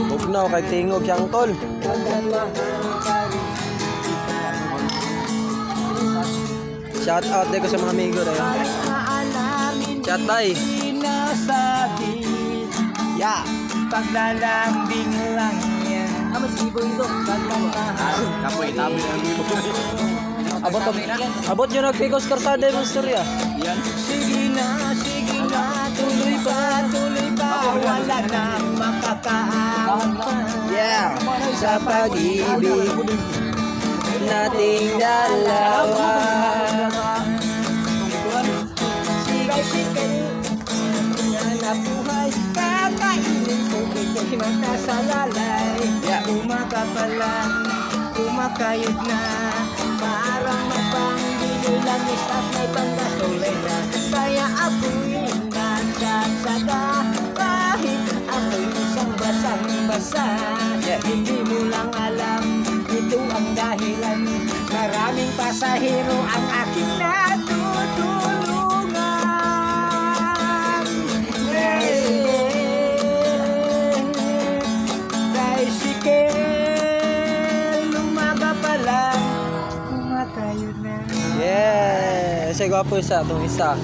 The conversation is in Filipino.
Bugnaw kay tingog siyang tol. Shout out din ko sa mga amigo na yun. Shout tay. Ya, paglalambing lang yan. Mas ibo ito. Kapoy, tabi lang. Abot yun nagpikos karsada yung storya. Yan. Sige na, tuloy pa, wala na makakaawang pa. Yeah, sa pag-ibig nating dalawa. Sige, na buhay, kakainin ko ito'y makasalalay. Kumakayod na, parang mapanggiloy langis at may panggasolina. Kaya ako'y nagsasada, kahit ako'y isang basang-basa. Hindi mo lang alam, ito ang dahilan. Maraming pasahero ang aking natutulungan. Tricycle, umaga pa lang, kumakayod na. Yeah, kasi gwapo isa, itong isa.